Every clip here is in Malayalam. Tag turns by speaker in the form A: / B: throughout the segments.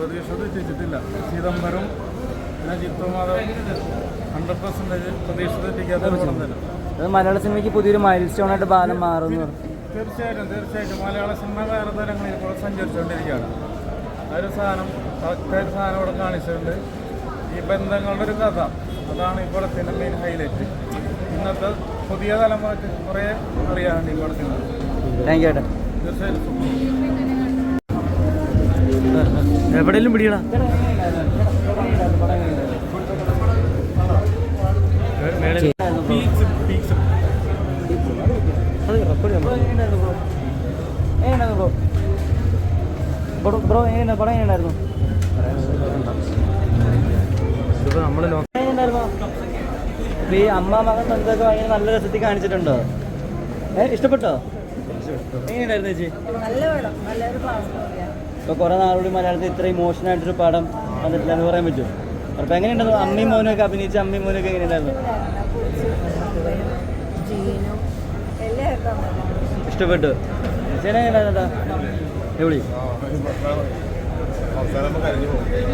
A: പ്രതീക്ഷ തെറ്റിച്ചിട്ടില്ല. ചിദംബരം ജിത്തുമാധവ് 100% പ്രതീക്ഷ തെറ്റിക്കാത്ത പടം തന്നെ.
B: അത് മലയാള സിനിമയ്ക്ക് പുതിയൊരു മൈൽ സ്റ്റോൺ ആയിട്ട് ബാലൻ മാറുന്നു.
A: തീർച്ചയായിട്ടും മലയാള സിനിമ വേറെ തലങ്ങളിൽ ഇപ്പോൾ സഞ്ചരിച്ചുകൊണ്ടിരിക്കുകയാണ്. ആ ഒരു സാധനം കറക്റ്റായൊരു സാധനം ഇവിടെ കാണിച്ചിട്ടുണ്ട്. ഈ ബന്ധങ്ങളുടെ ഒരു കഥ, അതാണ് ഈ പടത്തിൻ്റെ മെയിൻ ഹൈലൈറ്റ്. ഇന്നത്തെ പുതിയ തലമുറയ്ക്ക് കുറേ അറിയാനുണ്ട് ഈ പടത്തിന്.
B: Thank you.
A: തീർച്ചയായിട്ടും
B: എവിടെയെങ്കിലും പിടിയടാ. ബ്രോ എങ്ങനെയുണ്ടായിരുന്നു പടം? എങ്ങനെയുണ്ടായിരുന്നു? ഈ അമ്മ മകൻ ബന്ധമൊക്കെ ഭയങ്കര നല്ല രസത്തിൽ കാണിച്ചിട്ടുണ്ടോ? ഇഷ്ടപ്പെട്ടോ? എങ്ങനെയുണ്ടായിരുന്നു ചേച്ചി? ഇപ്പോൾ കുറേ നാളുകൂടി മലയാളത്തിൽ ഇത്ര ഇമോഷനായിട്ടൊരു പടം വന്നിട്ടില്ല എന്ന് പറയാൻ പറ്റും. അപ്പോൾ എങ്ങനെയുണ്ടായിരുന്നു? അമ്മയും മോനൊക്കെ അഭിനയിച്ച അമ്മയും മോനൊക്കെ എങ്ങനെയുണ്ടായിരുന്നു? ഇഷ്ടപ്പെട്ടു. ചേച്ചി എങ്ങനെയുണ്ടായിരുന്നേട്ടാ? എവിളി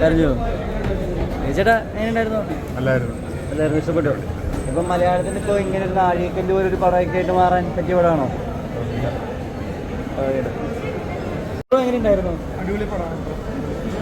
B: കരഞ്ഞു. ചേച്ചേട്ടാ എങ്ങനെയുണ്ടായിരുന്നു? എല്ലാവരും ഇഷ്ടപ്പെട്ടു. ഇപ്പം മലയാളത്തിൽ ഇപ്പോൾ ഇങ്ങനെ ഒരു നാഴികക്കല്ല് പോലെ ഒരു പടമൊക്കെ ആയിട്ട് മാറാൻ പറ്റിയ പടമാണോ? ഇപ്പോൾ എങ്ങനെയുണ്ടായിരുന്നു?
A: അടിപൊളി പടമാണ്.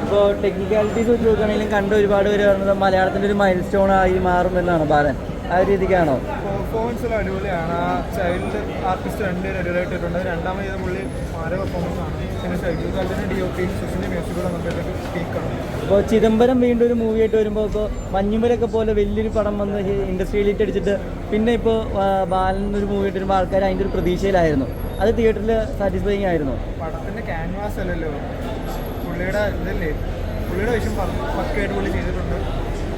B: ഇപ്പോൾ ടെക്നിക്കാലിറ്റീസ് വെച്ച് നോക്കുകയാണെങ്കിലും കണ്ട ഒരുപാട് പേര് പറയുന്നത് മലയാളത്തിൻ്റെ ഒരു മൈൽ സ്റ്റോൺ ആയി മാറും എന്നാണ് ബാലൻ. ആ ഒരു രീതിക്കാണോ?
A: പെർഫോമൻസിൽ അടിപൊളിയാണ്. ആ ചൈൽഡ് ആർട്ടിസ്റ്റ് രണ്ടുപേരും അടിപൊളിയായിട്ടുണ്ട്. രണ്ടാമത് ചെയ്ത പുള്ളി മാരെ പെർഫോമൻസ് ആണ്. പിന്നെ ഷൈജുകാലിൻ്റെ DOP സുഷിൻ്റെ മ്യൂസിക്കുകൾ നമുക്ക് പീക്കാണ്.
B: ഇപ്പോൾ ചിദംബരം വീണ്ടും ഒരു മൂവി ആയിട്ട് വരുമ്പോൾ ഇപ്പോൾ മഞ്ഞുമലൊക്കെ പോലെ വലിയൊരു പടം വന്ന് ഇൻഡസ്ട്രിയിലേക്ക് അടിച്ചിട്ട് പിന്നെ ഇപ്പോൾ ബാലൻ ഒരു മൂവി ആയിട്ട് വരുമ്പോൾ ആൾക്കാർ അതിൻ്റെ ഒരു പ്രതീക്ഷയിലായിരുന്നു. അത് തിയേറ്ററിൽ സാറ്റിസ്ഫൈങ് ആയിരുന്നു.
A: പടത്തിൻ്റെ ക്യാൻവാസ് അല്ലല്ലോ, പുള്ളിയുടെ ഇതല്ലേ, പുള്ളിയുടെ വിഷയം പക്കയായിട്ട് പുള്ളി ചെയ്തിട്ടുണ്ട്.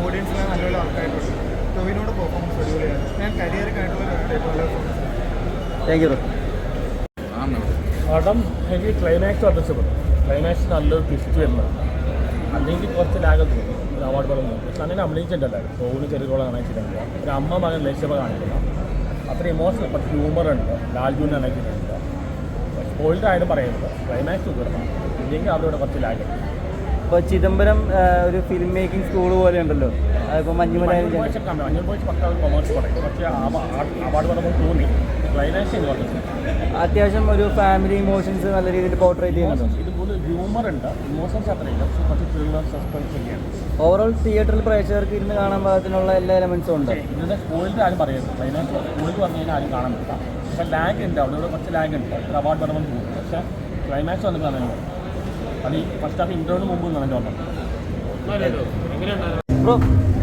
A: ഓഡിയൻസിനെ നല്ലപോലെ ആൾക്കായിട്ടുണ്ട്. ടോവിനോട് പെർഫോമൻസ് അടിപൊളിയാണ്. ഞാൻ കരിയറൊക്കെയായിട്ടുള്ള
B: താങ്ക് യു.
C: പടം എനിക്ക് ക്ലൈമാക്സ് അഡ്രസ്സബിൾ. ക്ലൈമാക്സ് നല്ലൊരു ട്വിസ്റ്റ് വരുന്നത്, അല്ലെങ്കിൽ കുറച്ച് ലാഗം തോന്നും. ഒരു അവാർഡ് പടം തോന്നും. പക്ഷെ അങ്ങനെ അഭിനയിച്ചിട്ടുണ്ടല്ലോ. ടോവിന് ചെറിയ റോള് കാണിച്ചിട്ടുണ്ട്. ഒരു അമ്മ മകൻ ലക്ഷ്യമ കാണിക്കില്ല. അത്ര ഇമോഷണൽ, കുറച്ച് ഹ്യൂമറുണ്ട്. ലാൽജൂൻ കാണിച്ചിട്ടുണ്ട്. സ്പോയിൽഡ് ആയിട്ട് പറയുന്നത് ക്ലൈമാക്സ് തീർക്കണം, ഇല്ലെങ്കിൽ അവരുടെ കുറച്ച് ലാഗ്.
B: ഇപ്പോൾ ചിദംബരം ഒരു ഫിലിം മേക്കിംഗ് സ്കൂൾ പോലെ ഉണ്ടല്ലോ. അതിപ്പോൾ മഞ്ഞുമല
C: പക്ക കൊമേഴ്സ് പറയും. പക്ഷേ അവാർഡ് പടം തോന്നി. ക്ലൈമാക്സ് എന്ന് പറഞ്ഞത്
B: അത്യാവശ്യം ഒരു ഫാമിലി ഇമോഷൻസ് നല്ല രീതിയിൽ പോർട്രേറ്റ് ചെയ്യുന്നുണ്ട്.
C: ഇതുപോലെ ഹ്യൂമറുണ്ട്, ഇമോഷൻസ് അത്രയില്ല. കുറച്ച് ത്രില്ലർ സസ്പെൻസ് ഒക്കെയാണ്.
B: ഓവറോൾ തിയേറ്ററിൽ പ്രേക്ഷകർക്ക് ഇരുന്ന് കാണാൻ പാകത്തിനുള്ള എല്ലാ എലമെൻസും ഉണ്ട്.
C: ഇതിൻ്റെ സ്കൂളിൽ ആരും പറയുന്നത് ക്ലൈമാക്സ് സ്കൂളിൽ പറഞ്ഞു കഴിഞ്ഞാൽ ആരും കാണാൻ പറ്റില്ല. പക്ഷേ ലാഗ് ഉണ്ട്, അവിടെ കുറച്ച് ലാഗ് ഉണ്ട്. ഒരു അവാർഡ് പടം തോന്നി. പക്ഷേ ക്ലൈമാക്സ് വന്ന് കാണാനുണ്ട്. അത് ഈ ഫസ്റ്റ് ഹാഫ് ഇൻട്രോന് മുമ്പ് എന്നാണ് എൻ്റെ ഓർമ്മ.
B: ബ്രോ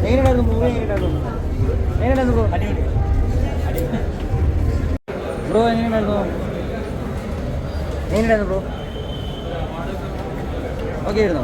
B: എങ്ങനെയുണ്ടായിരുന്നു മൂവി? എങ്ങനെയുണ്ടായിരുന്നു ബ്രോ? ബ്രോ എങ്ങനെയുണ്ടായിരുന്നു ബ്രോ? ഓക്കെ ആയിരുന്നോ?